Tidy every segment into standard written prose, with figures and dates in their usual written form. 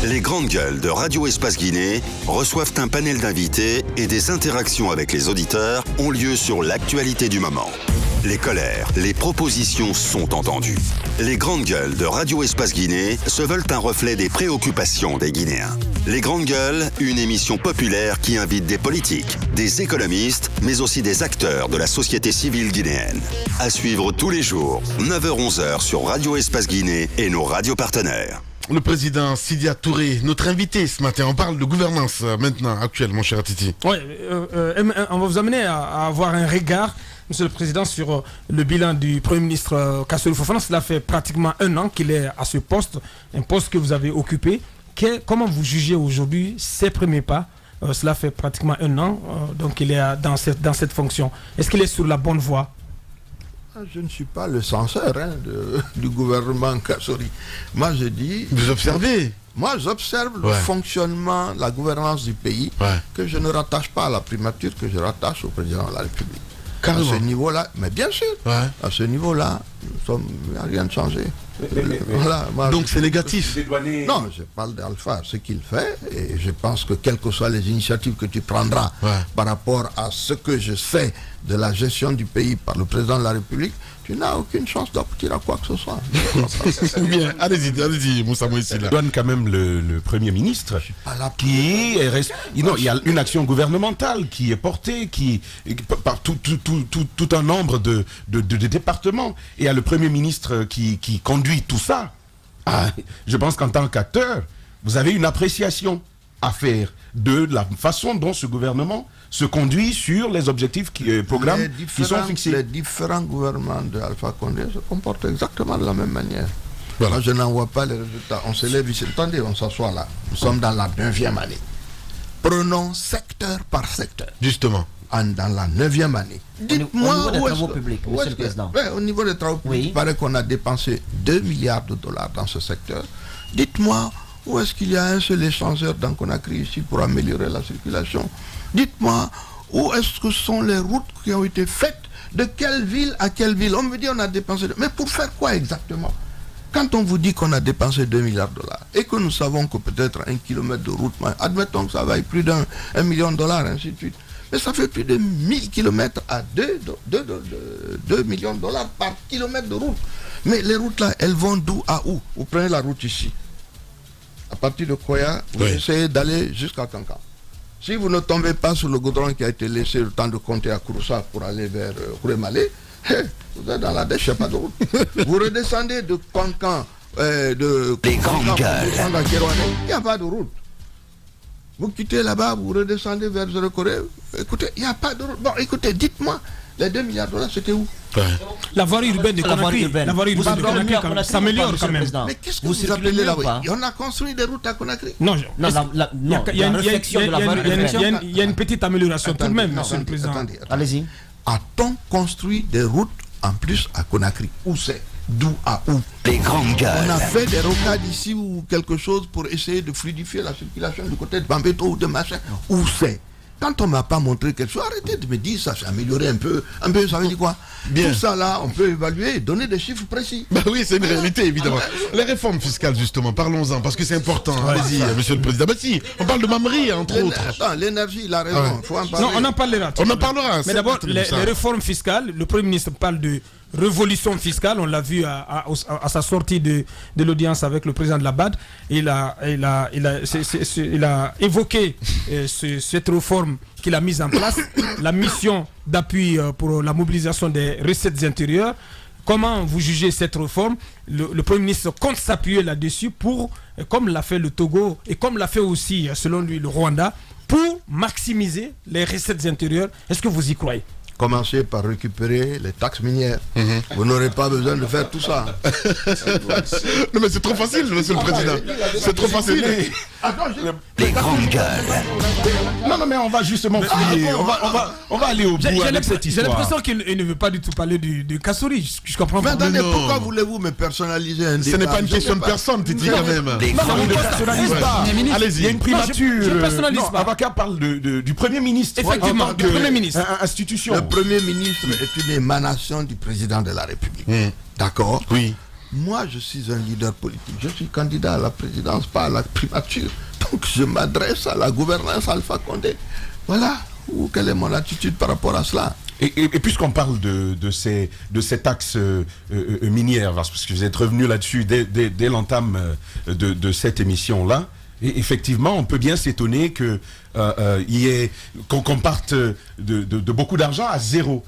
Les grandes gueules de Radio Espace Guinée reçoivent un panel d'invités et des interactions avec les auditeurs ont lieu sur l'actualité du moment. Les colères, les propositions sont entendues. Les grandes gueules de Radio Espace Guinée se veulent un reflet des préoccupations des Guinéens. Les grandes gueules, une émission populaire qui invite des politiques, des économistes, mais aussi des acteurs de la société civile guinéenne. À suivre tous les jours, 9h-11h sur Radio Espace Guinée et nos radios partenaires. Le président Sidia Touré, notre invité ce matin, on parle de gouvernance maintenant, actuelle, mon cher Titi. Oui, on va vous amener à avoir un regard, Monsieur le Président, sur le bilan du Premier ministre Kassory Fofana. Cela fait pratiquement un an qu'il est à ce poste, un poste que vous avez occupé. Comment vous jugez aujourd'hui ses premiers pas? Cela fait pratiquement un an, donc il est dans cette fonction. Est-ce qu'il est sur la bonne voie? Je ne suis pas le censeur du gouvernement Kassory. Moi, je dis... Vous observez? Moi, j'observe le fonctionnement, la gouvernance du pays, que je ne rattache pas à la primature, que je rattache au président de la République. Carrément. À ce niveau-là, mais bien sûr, à ce niveau-là, il n'y a rien de changé. Voilà, donc c'est négatif. Non, je parle d'Alpha, ce qu'il fait, et je pense que quelles que soient les initiatives que tu prendras par rapport à ce que je sais de la gestion du pays par le président de la République, tu n'as aucune chance d'aboutir à quoi que ce soit. Bien, allez-y, Moussa Moïse. Il donne quand même le Premier ministre qui est... Non, il y a une action gouvernementale qui est portée par tout un nombre de départements. Et il y a le Premier ministre qui conduit tout ça. Je pense qu'en tant qu'acteur, vous avez une appréciation à faire de la façon dont ce gouvernement se conduit sur les objectifs programmes qui sont fixés. Les différents gouvernements de Alpha Condé se comportent exactement de la même manière. Voilà. Moi, je n'en vois pas les résultats. On se lève ici. Attendez, on s'assoit là. Nous sommes dans la 9e année. Prenons secteur par secteur. Justement. Dans la 9e année. Dites-moi au niveau des travaux publics, Monsieur le Président. Au niveau des travaux publics, il paraît qu'on a dépensé 2 milliards de dollars dans ce secteur. Dites-moi où est-ce qu'il y a un seul échangeur dans Conakry ici pour améliorer la circulation. Dites-moi où est-ce que sont les routes qui ont été faites, de quelle ville à quelle ville. On me dit on a dépensé... Mais pour faire quoi exactement? Quand on vous dit qu'on a dépensé 2 milliards de dollars et que nous savons que peut-être 1 kilomètre de route, admettons que ça vaille plus d'1 million de dollars, ainsi de suite. Mais ça fait plus de 1000 kilomètres à 2 millions de dollars par kilomètre de route. Mais les routes là, elles vont d'où à où? Vous prenez la route ici. À partir de Koya, vous essayez d'aller jusqu'à Kankan. Si vous ne tombez pas sur le goudron qui a été laissé le temps de compter à Kouroussa pour aller vers Kourémalé, vous êtes dans la dèche, il n'y a pas de route. Vous redescendez de Kankan, Les grandes gueules. Il n'y a pas de route. Vous quittez là-bas, vous redescendez vers Zéro-Corée. Écoutez, il n'y a pas de route. Bon, écoutez, dites-moi, les 2 milliards de dollars, c'était où? La voirie urbaine de Conakry. La voirie urbaine de Conakry s'améliore quand même. Mais qu'est-ce que vous appelez la voie? On a construit des routes à Conakry. Non, il y a une réflexion de la voirie urbaine. Il y a une petite amélioration tout de même, Monsieur le Président. Allez-y. A-t-on construit des routes en plus à Conakry? Où c'est? D'où à où? Les grandes gueules. On a fait des rocades ici ou quelque chose pour essayer de fluidifier la circulation du côté de Bambeto ou de machin. Où c'est? Quand on ne m'a pas montré quelque chose, arrêtez de me dire ça s'est amélioré un peu, ça veut dire quoi? Bien. Tout ça là, on peut évaluer et donner des chiffres précis. Bah oui, c'est une réalité évidemment. Les réformes fiscales justement, parlons-en, parce que c'est important. Allez-y, Monsieur le Président. Bah si, on parle de Mamri entre autres. Attends, l'énergie, il a raison, faut en parler. Non, on en parlera. On en parlera. Mais d'abord, les réformes fiscales, le Premier ministre parle de révolution fiscale, on l'a vu à sa sortie de l'audience avec le président de la BAD. Il a évoqué cette réforme qu'il a mise en place, la mission d'appui pour la mobilisation des recettes intérieures. Comment vous jugez cette réforme? Le Premier ministre compte s'appuyer là-dessus pour, comme l'a fait le Togo et comme l'a fait aussi, selon lui, le Rwanda, pour maximiser les recettes intérieures. Est-ce que vous y croyez? Commencez par récupérer les taxes minières. Vous n'aurez pas besoin de faire tout ça. Non mais c'est trop facile, Monsieur le Président. C'est trop facile. Les grandes gueules. Non, mais on va justement fouiller. On va aller au bout avec cette histoire. J'ai l'impression qu'il ne veut pas du tout parler de Kassory. Je comprends pas. Mais attendez, pourquoi voulez-vous me personnaliser un débat? Ce n'est pas une question de personne, Titi, quand même. Non, on ne personnalise pas. Allez-y. Il y a une primature. Je ne personnalise pas. Abaka parle du Premier ministre. Effectivement, du Premier ministre. Institution. Le Premier ministre est une émanation du président de la République. D'accord? Oui. Moi, je suis un leader politique. Je suis candidat à la présidence, pas à la primature. Donc, je m'adresse à la gouvernance Alpha Condé. Voilà. Quelle est mon attitude par rapport à cela? Et puisqu'on parle de ces taxes minières, parce que vous êtes revenu là-dessus dès l'entame de cette émission-là, et effectivement, on peut bien s'étonner qu'on parte de beaucoup d'argent à zéro.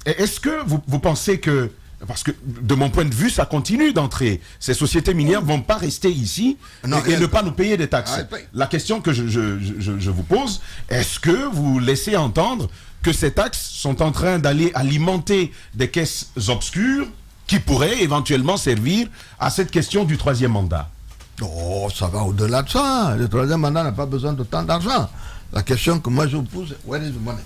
Est-ce que vous pensez que, parce que de mon point de vue, ça continue d'entrer, ces sociétés minières ne vont pas rester ici et ne pas nous payer des taxes? La question que je vous pose, est-ce que vous laissez entendre que ces taxes sont en train d'aller alimenter des caisses obscures qui pourraient éventuellement servir à cette question du troisième mandat? Oh, ça va au-delà de ça. Le troisième mandat n'a pas besoin de tant d'argent. La question que moi je vous pose, where is the money?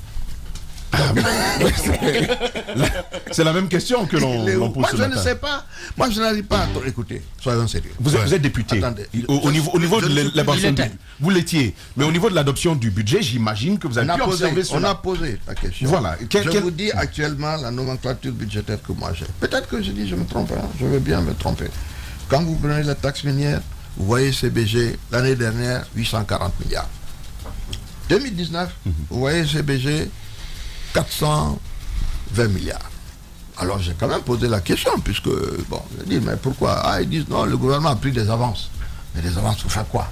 C'est la même question que l'on pose. Moi je ne sais pas. Moi je n'arrive pas à... Écoutez, soyons sérieux. Vous êtes député. Attendez, au niveau de l'élaboration du... Vous l'étiez. Mais au niveau de l'adoption du budget, j'imagine que vous avez pu observer cela. On a posé la question. Voilà. Je vous dis actuellement la nomenclature budgétaire que moi j'ai. Peut-être que je dis je me trompe. Je veux bien me tromper. Quand vous prenez la taxe minière, vous voyez CBG l'année dernière 840 milliards. 2019, vous voyez CBG 420 milliards. Alors j'ai quand même posé la question, puisque, bon, je dis, mais pourquoi? Ils disent, non, le gouvernement a pris des avances. Mais des avances pour faire quoi?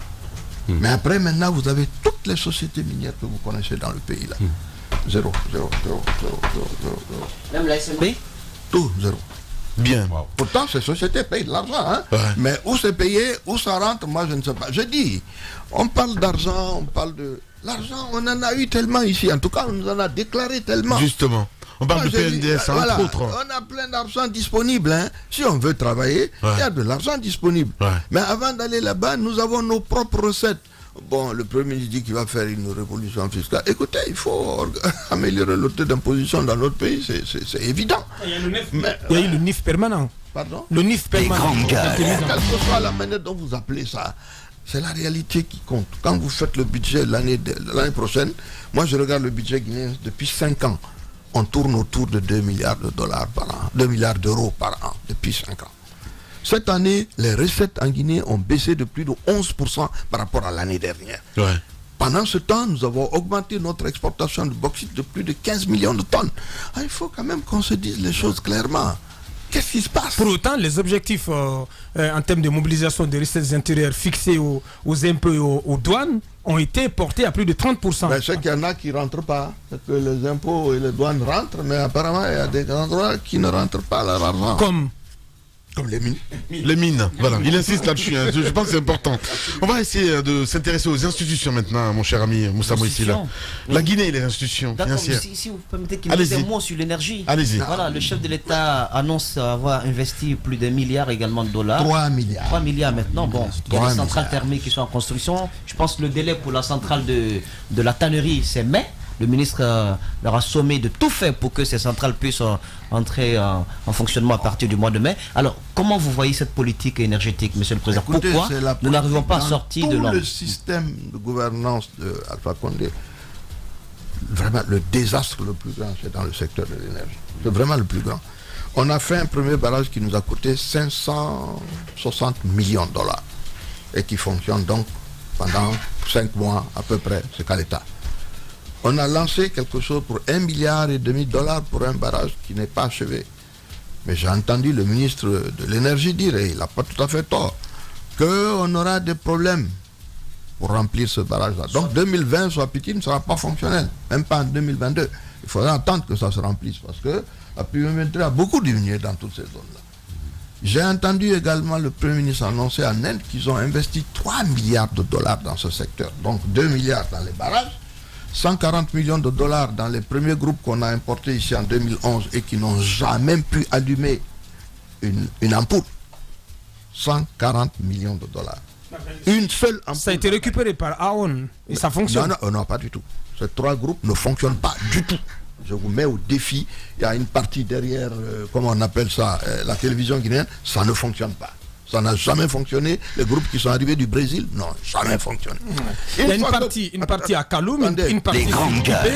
Mais après, maintenant, vous avez toutes les sociétés minières que vous connaissez dans le pays, là. Zéro. Même la SNB? Tout, zéro. Bien. Wow. Pourtant, ces sociétés payent de l'argent, hein? Ouais. Mais où c'est payé, où ça rentre, moi je ne sais pas. Je dis, on parle d'argent, on parle de... L'argent, on en a eu tellement ici. En tout cas, on nous en a déclaré tellement. Justement. On parle de PNDS, entre autres. On a plein d'argent disponible. Hein. Si on veut travailler, il y a de l'argent disponible. Ouais. Mais avant d'aller là-bas, nous avons nos propres recettes. Bon, le Premier ministre dit qu'il va faire une révolution fiscale. Écoutez, il faut améliorer le taux d'imposition dans notre pays, c'est évident. Il y a eu le NIF permanent. Pardon? Le NIF permanent. Quelle que soit la manière dont vous appelez ça, c'est la réalité qui compte. Quand vous faites le budget l'année prochaine, moi je regarde le budget guinéen depuis 5 ans. On tourne autour de 2 milliards de dollars par an, 2 milliards d'euros par an, depuis 5 ans. Cette année, les recettes en Guinée ont baissé de plus de 11% par rapport à l'année dernière. Ouais. Pendant ce temps, nous avons augmenté notre exportation de bauxite de plus de 15 millions de tonnes. Il faut quand même qu'on se dise les choses clairement. Qu'est-ce qui se passe? Pour autant, les objectifs en termes de mobilisation des recettes intérieures fixés aux impôts et aux douanes ont été portés à plus de 30%. Ben, c'est qu'il y en a qui ne rentrent pas. C'est que les impôts et les douanes rentrent, mais apparemment, il y a des endroits qui ne rentrent pas leur argent. Comme les mines. Les mines, voilà. Il insiste là-dessus. Hein. Je pense que c'est important. On va essayer de s'intéresser aux institutions maintenant, mon cher ami Moussa Moïsila. La Guinée et les institutions financières. Si vous permettez qu'il me dise un mot sur l'énergie. Allez-y. Voilà, le chef de l'État annonce avoir investi plus de milliards également de dollars. 3 milliards. 3 milliards maintenant. Bon, il y a des centrales thermiques qui sont en construction. Je pense que le délai pour la centrale de la tannerie, c'est mai. Le ministre leur a sommé de tout faire pour que ces centrales puissent entrer en fonctionnement à partir du mois de mai. Alors, comment vous voyez cette politique énergétique, Monsieur le Président? Écoutez, pourquoi nous n'arrivons pas à sortir de l'ordre? Le système de gouvernance de Alpha Condé, vraiment le désastre le plus grand, c'est dans le secteur de l'énergie. C'est vraiment le plus grand. On a fait un premier barrage qui nous a coûté 560 millions de dollars et qui fonctionne donc pendant 5 mois à peu près, c'est qu'à l'État. On a lancé quelque chose pour 1,5 milliard de dollars pour un barrage qui n'est pas achevé. Mais j'ai entendu le ministre de l'énergie dire, et il n'a pas tout à fait tort, qu'on aura des problèmes pour remplir ce barrage-là. Donc 2020, Soapiti ne sera pas fonctionnel, même pas en 2022. Il faudra attendre que ça se remplisse parce que la pluviométrie a beaucoup diminué dans toutes ces zones-là. J'ai entendu également le Premier ministre annoncer en Inde qu'ils ont investi 3 milliards de dollars dans ce secteur. Donc 2 milliards dans les barrages, 140 millions de dollars dans les premiers groupes qu'on a importés ici en 2011 et qui n'ont jamais pu allumer une ampoule. 140 millions de dollars. Une seule ampoule. Ça a été récupéré par AON et ça fonctionne? Non, pas du tout. Ces 3 groupes ne fonctionnent pas du tout. Je vous mets au défi. Il y a une partie derrière, comment on appelle ça, la télévision guinéenne, ça ne fonctionne pas. Ça n'a jamais fonctionné. Les groupes qui sont arrivés du Brésil n'ont jamais fonctionné. Il y a une partie à Kaloum, une partie des grandes gueules.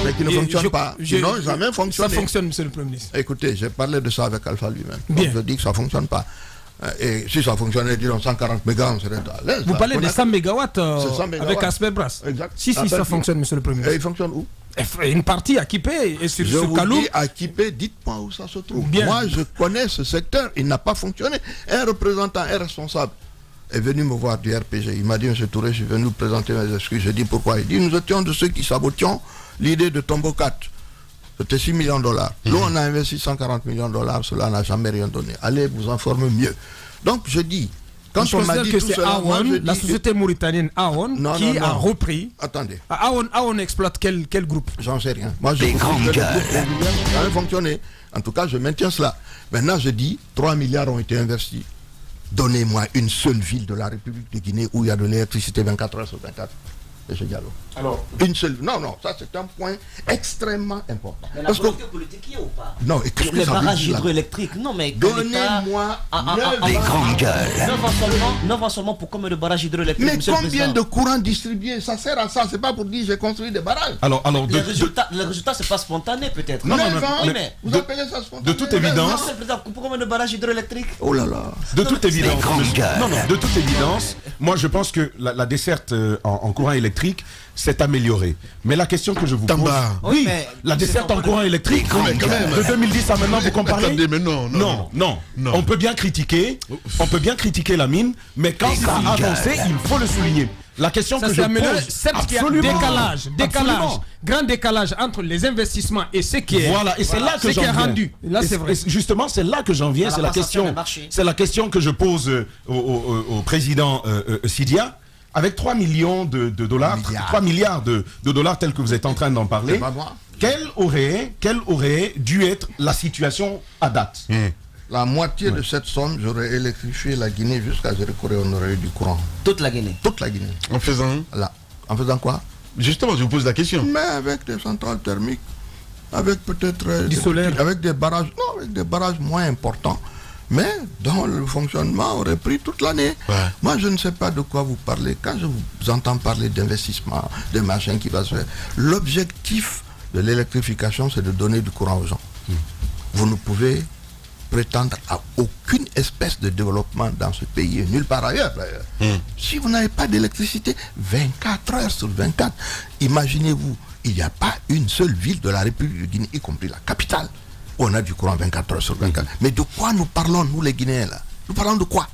Mais qui ne fonctionne pas. Ils n'ont jamais fonctionné. Ça fonctionne, monsieur le Premier ministre. Écoutez, j'ai parlé de ça avec Alpha lui-même. Bien. Donc je dis que ça ne fonctionne pas. Et si ça fonctionnait, disons 140 mégas, on serait à l'aise. Vous parlez de 100 mégawatts mégawatts. avec Asper Brass. Exact. Si, ça fonctionne, monsieur le Premier Et ministre. il fonctionne où? Une partie à Kipé et sur Je vous Kaloum. dis à Kipé, dites-moi où ça se trouve. Bien. Moi, je connais ce secteur, il n'a pas fonctionné. Un représentant, un responsable est venu me voir du RPG. Il m'a dit, M. Touré, je suis venu vous présenter mes excuses. Je dis pourquoi. Il dit, nous étions de ceux qui sabotions l'idée de Tombo 4. C'était 6 millions de dollars. Nous, on a investi 140 millions de dollars, cela n'a jamais rien donné. Allez vous informer mieux. Donc, je dis, quand je on m'a considère dit que tout c'est cela, moi, Aon, je la dis société mauritanienne Aon, qui a repris. Attendez. Aon exploite quel groupe? J'en sais rien. Moi, je Des grandes gueules. Ça a fonctionné. En tout cas, je maintiens cela. Maintenant, je dis, 3 milliards ont été investis. Donnez-moi une seule ville de la République de Guinée où il y a de l'électricité 24 heures sur 24. M. Diallo. Alors, Une seule. Non, ça c'est un point extrêmement important. Mais la Parce que volonté politique y est ou pas? non, et qu'est-ce que Les ça veut barrages dire, là? hydroélectriques, non mais que l'État- Donnez-moi Des grandes gueules. 9 ans seulement pour combien de barrages hydroélectriques, mais monsieur le combien Président? de courants distribués? Ça sert à ça. C'est pas pour dire j'ai construit des barrages. alors Les résultats, c'est pas spontané peut-être. Non, non, Neuf non, ans, oui, mais- vous appelez ça spontané? de toute évidence- Monsieur le Président, pour combien de barrages hydroélectriques? Oh là là. De toute évidence, grandes monsieur- gueules. non, de toute évidence, moi je pense que la desserte en courant électrique s'est améliorée. Mais la question que je vous pose, Tamba. oui, mais- la desserte en courant électrique, Quand même. de 2010 à maintenant, vous comparez? Attendez, mais non. Non. On peut bien critiquer, la mine, mais quand ça a avancé, il faut le souligner. La question Ça que s'est je amélioré. pose, Certes qu'il y a absolument. décalage, grand décalage entre les investissements et ce qui est, Voilà, et c'est là que ce qui est j'en viens. rendu. Là, Et c'est vrai. Justement, c'est là que j'en viens. À la passation des marchés. C'est la question que je pose au président Sidia. Avec 3 millions de dollars, 3 milliards de dollars tels que vous êtes en train d'en parler, C'est pas moi. quelle aurait dû être la situation à date? La moitié de cette somme, j'aurais électrifié la Guinée jusqu'à Zérekoré, on aurait eu du courant. Toute la Guinée. Toute la Guinée. En faisant. Là. En faisant quoi? Justement, je vous pose la question. Mais avec des centrales thermiques, avec peut-être Du solaire. avec des barrages, non, avec des barrages moins importants, mais dont le fonctionnement aurait pris toute l'année. Ouais. Moi, je ne sais pas de quoi vous parlez. Quand je vous entends parler d'investissement, de machin qui va se faire, l'objectif de l'électrification, c'est de donner du courant aux gens. Vous ne pouvez prétendre à aucune espèce de développement dans ce pays, et nulle part ailleurs d'ailleurs. Si vous n'avez pas d'électricité, 24 heures sur 24, imaginez-vous, il n'y a pas une seule ville de la République de Guinée, y compris la capitale, où on a du courant 24 heures sur 24. Mais de quoi nous parlons, nous les Guinéens là? Nous parlons de quoi?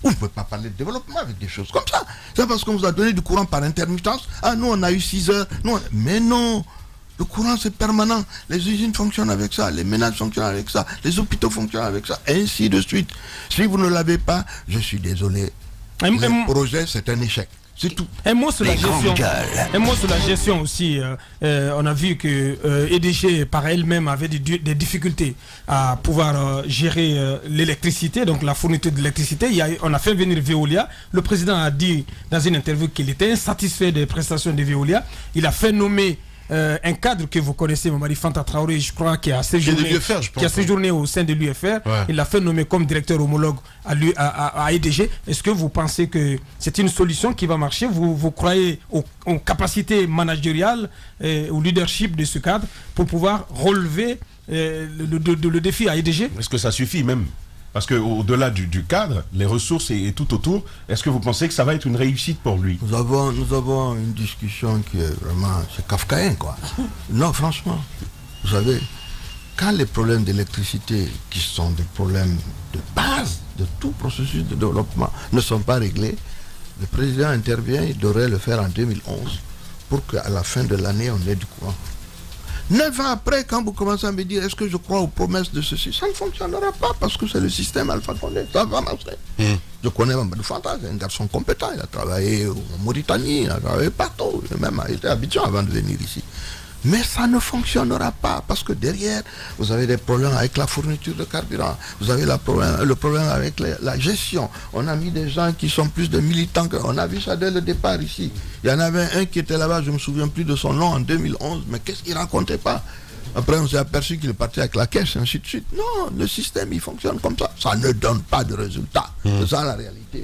On ne peut pas parler de développement avec des choses comme ça. C'est parce qu'on vous a donné du courant par intermittence. Ah, nous on a eu 6 heures. Mais non. Le courant, c'est permanent. Les usines fonctionnent avec ça, les ménages fonctionnent avec ça, les hôpitaux fonctionnent avec ça, ainsi de suite. Si vous ne l'avez pas, je suis désolé. Le projet, c'est un échec. C'est tout. Un mot sur la Des grandes gestion. gueules. Un mot sur la gestion aussi. On a vu que EDG par elle-même avait des difficultés à pouvoir gérer l'électricité, donc la fourniture de l'électricité. On a fait venir Veolia. Le président a dit dans une interview qu'il était insatisfait des prestations de Veolia. Il a fait nommer un cadre que vous connaissez, Mamadi Fanta Traoré, je crois, qui a séjourné au sein de l'UFR. Ouais. Il l'a fait nommer comme directeur homologue à EDG. Est-ce que vous pensez que c'est une solution qui va marcher? Vous croyez aux capacités managériales, au leadership de ce cadre pour pouvoir relever le défi à EDG? Est-ce que ça suffit même? Parce qu'au-delà du cadre, les ressources et tout autour, est-ce que vous pensez que ça va être une réussite pour lui? Nous avons une discussion qui est vraiment, c'est kafkaïen quoi. Non, franchement, vous savez, quand les problèmes d'électricité, qui sont des problèmes de base de tout processus de développement, ne sont pas réglés, le président intervient, il devrait le faire en 2011 pour qu'à la fin de l'année, on ait du courant. 9 ans après, quand vous commencez à me dire est-ce que je crois aux promesses de ceci, ça ne fonctionnera pas parce que c'est le système Alpha Condé, ça va marcher. Je connais Mamadou Fanta, c'est un garçon compétent, il a travaillé en Mauritanie, il a travaillé partout, il a même été à Abidjan avant de venir ici. Mais ça ne fonctionnera pas parce que derrière, vous avez des problèmes avec la fourniture de carburant, vous avez le problème avec la gestion. On a mis des gens qui sont plus de militants, on a vu ça dès le départ ici. Il y en avait un qui était là-bas, je ne me souviens plus de son nom, en 2011, mais qu'est-ce qu'il ne racontait pas? Après, on s'est aperçu qu'il est parti avec la caisse, ainsi de suite. Non, le système, il fonctionne comme ça. Ça ne donne pas de résultat. C'est ça la réalité.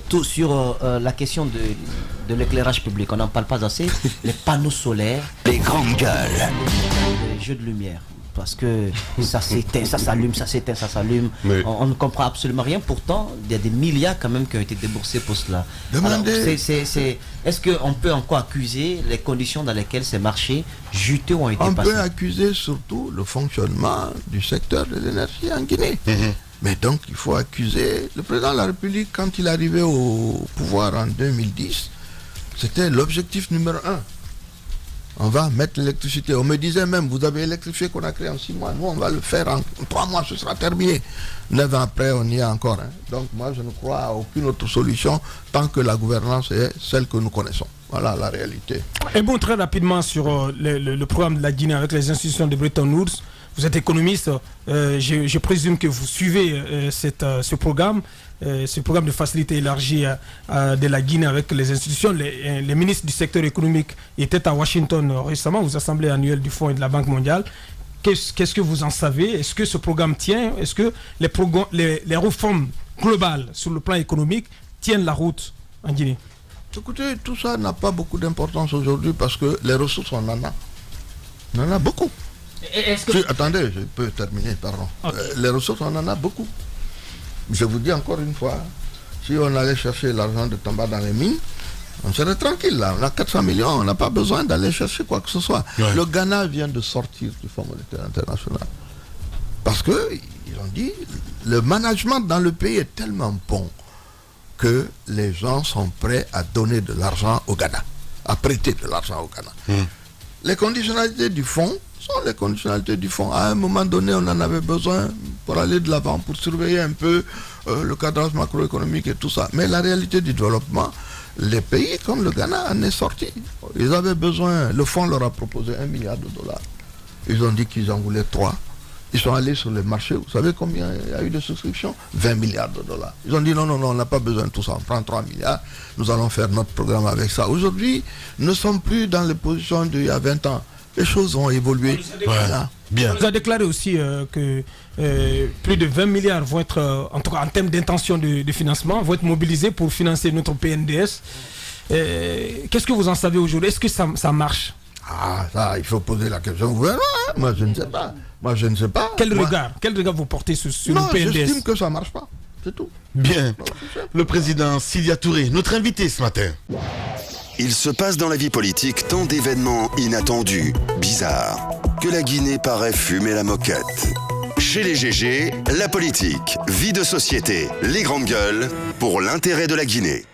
Tout sur la question de l'éclairage public, on n'en parle pas assez. Les panneaux solaires, les grandes gueules, les jeux de lumière. Parce que ça s'éteint, ça s'allume, ça s'éteint, ça s'allume. Oui. On ne comprend absolument rien. Pourtant, il y a des milliards quand même qui ont été déboursés pour cela. Demandez. Est-ce qu'on peut encore accuser les conditions dans lesquelles ces marchés juteux ont été passés? On peut accuser surtout le fonctionnement du secteur de l'énergie en Guinée. Mais donc, il faut accuser le président de la République quand il est arrivé au pouvoir en 2010. C'était l'objectif numéro 1. On va mettre l'électricité. On me disait même, vous avez électrifié Conakry en 6 mois. Nous, on va le faire en 3 mois, ce sera terminé. 9 ans après, on y est encore. Donc, moi, je ne crois à aucune autre solution tant que la gouvernance est celle que nous connaissons. Voilà la réalité. Et bon, très rapidement sur le programme de la Guinée avec les institutions de Bretton Woods. Vous êtes économiste, je présume que vous suivez ce programme de facilité élargie de la Guinée avec les institutions. Les ministres du secteur économique étaient à Washington récemment, aux assemblées annuelles du Fonds et de la Banque mondiale. Qu'est-ce que vous en savez? Est-ce que ce programme tient? Est-ce que les réformes globales sur le plan économique tiennent la route en Guinée? Écoutez, tout ça n'a pas beaucoup d'importance aujourd'hui parce que les ressources, on en a. On en a beaucoup. Attendez, je peux terminer, pardon. Okay. Les ressources, on en a beaucoup. Je vous dis encore une fois, si on allait chercher l'argent de Tamba dans les mines, on serait tranquille là. On a 400 millions, on n'a pas besoin d'aller chercher quoi que ce soit. Ouais. Le Ghana vient de sortir du Fonds monétaire international. Parce qu'ils ont dit, le management dans le pays est tellement bon que les gens sont prêts à donner de l'argent au Ghana, à prêter de l'argent au Ghana. Les conditionnalités du fonds sont les conditionnalités du fonds. À un moment donné, on en avait besoin pour aller de l'avant, pour surveiller un peu le cadrage macroéconomique et tout ça. Mais la réalité du développement, les pays comme le Ghana en est sorti. Ils avaient besoin, le fonds leur a proposé $1 milliard. Ils ont dit qu'ils en voulaient 3. Ils sont allés sur les marchés. Vous savez combien il y a eu de souscriptions? $20 milliards. Ils ont dit non, on n'a pas besoin de tout ça. On prend 3 milliards. Nous allons faire notre programme avec ça. Aujourd'hui, nous ne sommes plus dans les positions d'il y a 20 ans. Les choses ont évolué. Voilà. Bien. Vous avez déclaré aussi que plus de 20 milliards vont être, en tout cas en termes d'intention de financement, vont être mobilisés pour financer notre PNDS. Qu'est-ce que vous en savez aujourd'hui? Est-ce que ça marche? Ah, ça, il faut poser la question au gouvernement. Moi, je ne sais pas. Quel regard vous portez sur le PNDS? Non, j'estime que ça ne marche pas. C'est tout. Bien. Le président Sidya Touré, notre invité ce matin. Il se passe dans la vie politique tant d'événements inattendus, bizarres, que la Guinée paraît fumer la moquette. Chez les GG, la politique, vie de société, les grandes gueules, pour l'intérêt de la Guinée.